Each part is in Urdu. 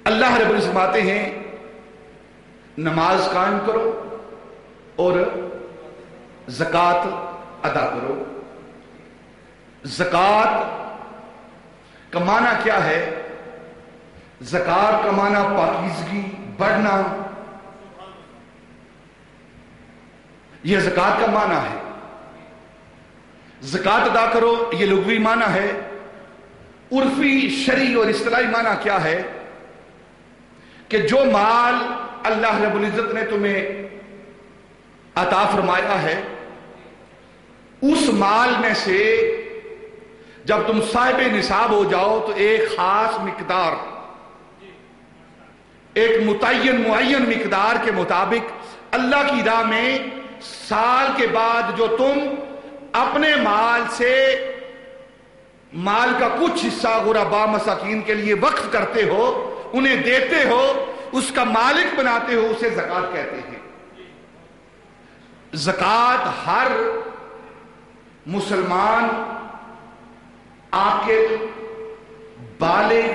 اللہ رب العزت فرماتے ہیں نماز قائم کرو اور زکات ادا کرو۔ زکات کا معنی کیا ہے؟ زکات کا معنی پاکیزگی، بڑھنا، یہ زکات کا معنی ہے۔ زکات ادا کرو یہ لغوی معنی ہے۔ عرفی، شرعی اور اصطلاحی معنی کیا ہے؟ کہ جو مال اللہ رب العزت نے تمہیں عطا فرمایا ہے، اس مال میں سے جب تم صاحب نصاب ہو جاؤ تو ایک خاص مقدار، ایک معین مقدار کے مطابق اللہ کی راہ میں سال کے بعد جو تم اپنے مال سے مال کا کچھ حصہ غرباء مساکین کے لیے وقف کرتے ہو، انہیں دیتے ہو، اس کا مالک بناتے ہو، اسے زکات کہتے ہیں۔ زکات ہر مسلمان عاقل، بالغ،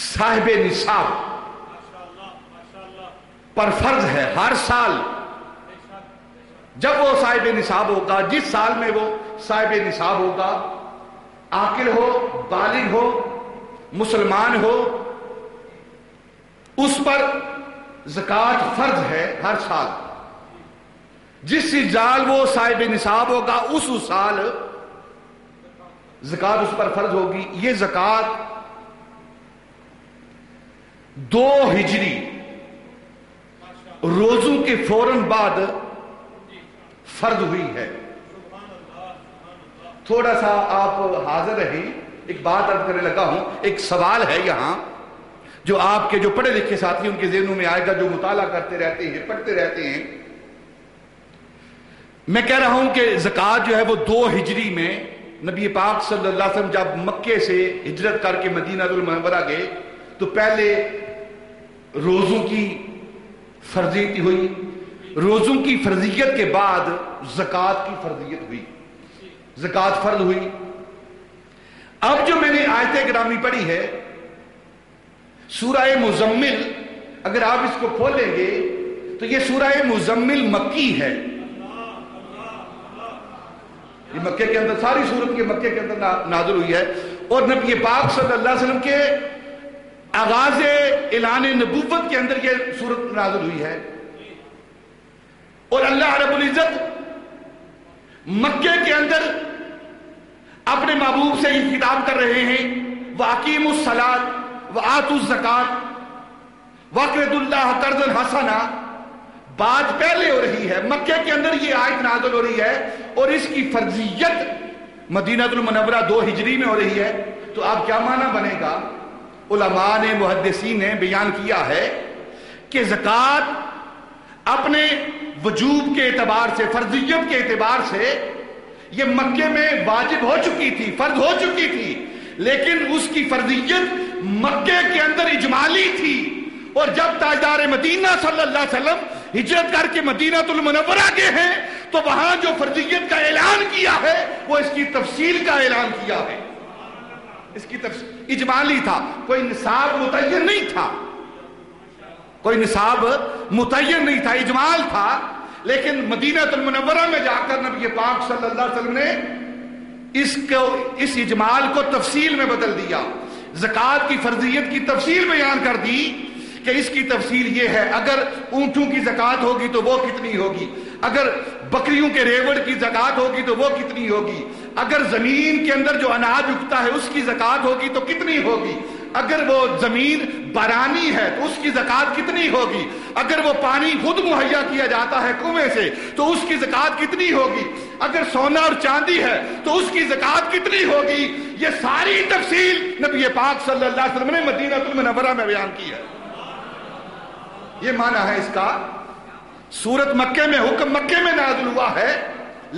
صاحب نصاب پر فرض ہے۔ ہر سال جب وہ صاحب نصاب ہوگا، جس سال میں وہ صاحب نصاب ہوگا، عاقل ہو، بالغ ہو، مسلمان ہو، اس پر زکات فرض ہے ہر سال۔ جس سال وہ صاحب نصاب ہوگا اس سال زکات اس پر فرض ہوگی۔ یہ زکات 2 ہجری روزوں کے فوراً بعد فرض ہوئی ہے۔ تھوڑا سا آپ حاضر رہیں، ایک بات عرض کرنے لگا ہوں۔ ایک سوال ہے یہاں جو آپ کے جو پڑھے لکھے ساتھی ان کے ذہنوں میں آئے گا، جو مطالعہ کرتے رہتے ہیں، پڑھتے رہتے ہیں۔ میں کہہ رہا ہوں کہ زکات جو ہے وہ 2 ہجری میں نبی پاک صلی اللہ علیہ وسلم جب مکے سے ہجرت کر کے مدینہ المنورہ گئے تو پہلے روزوں کی فرضیت ہوئی، روزوں کی فرضیت کے بعد زکات کی فرضیت ہوئی، زکات فرض ہوئی۔ اب جو میں نے آیت گرامی پڑھی ہے سورہ مزمل، اگر آپ اس کو کھولیں گے تو یہ سورہ مزمل مکی ہے۔ یہ مکے کے اندر، ساری سورت کے مکے کے اندر نازل ہوئی ہے، اور نبی پاک صلی اللہ علیہ وسلم کے آغاز اعلان نبوت کے اندر یہ سورت نازل ہوئی ہے۔ اور اللہ رب العزت مکے کے اندر اپنے محبوب سے یہ خطاب کر رہے ہیں، وَأَقِيمُوا الصَّلَاةَ وَآتُوا الزَّكَاةَ وَاقْرِضُوا اللَّهَ قَرْضًا حَسَنًا۔ بات پہلے ہو رہی ہے، مکے کے اندر یہ آیت نازل ہو رہی ہے، اور اس کی فرضیت مدینہ المنورہ 2 ہجری میں ہو رہی ہے۔ تو اب کیا معنی بنے گا؟ علماء نے، محدثین نے بیان کیا ہے کہ زکات اپنے وجوب کے اعتبار سے، فرضیت کے اعتبار سے یہ مکے میں واجب ہو چکی تھی، فرض ہو چکی تھی، لیکن اس کی فرضیت مکے کے اندر اجمالی تھی۔ اور جب تاجدار مدینہ صلی اللہ علیہ وسلم ہجرت کر کے مدینہ المنورہ گئے ہیں تو وہاں جو فرضیت کا اعلان کیا ہے وہ اس کی تفصیل کا اعلان کیا ہے۔ اس کی تفصیل اجمالی تھا، کوئی نصاب متعین نہیں تھا، کوئی نصاب متعین نہیں تھا، اجمال تھا۔ لیکن مدینہ المنورہ میں جا کر نبی پاک صلی اللہ علیہ وسلم نے اس اجمال کو تفصیل میں بدل دیا، زکات کی فرضیت کی تفصیل بیان کر دی کہ اس کی تفصیل یہ ہے، اگر اونٹوں کی زکات ہوگی تو وہ کتنی ہوگی، اگر بکریوں کے ریوڑ کی زکات ہوگی تو وہ کتنی ہوگی، اگر زمین کے اندر جو اناج اگتا ہے اس کی زکات ہوگی تو کتنی ہوگی، اگر وہ زمین بارانی ہے تو اس کی زکات کتنی ہوگی، اگر وہ پانی خود مہیا کیا جاتا ہے کنویں سے تو اس کی زکات کتنی ہوگی، اگر سونا اور چاندی ہے تو اس کی زکات کتنی ہوگی۔ یہ ساری تفصیل نبی پاک صلی اللہ علیہ وسلم نے مدینہ المنورہ میں بیان کی ہے۔ یہ معنی ہے اس کا۔ سورت مکے میں، حکم مکے میں نازل ہوا ہے،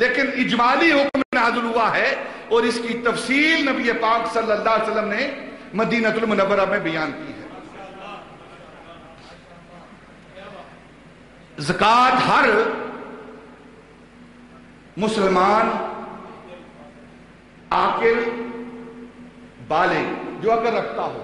لیکن اجمالی حکم نازل ہوا ہے، اور اس کی تفصیل نبی پاک صلی اللہ علیہ وسلم نے مدینہ المنورہ میں بیان کی ہے۔ زکات ہر مسلمان عاقل بالغ جو اگر رکھتا ہو،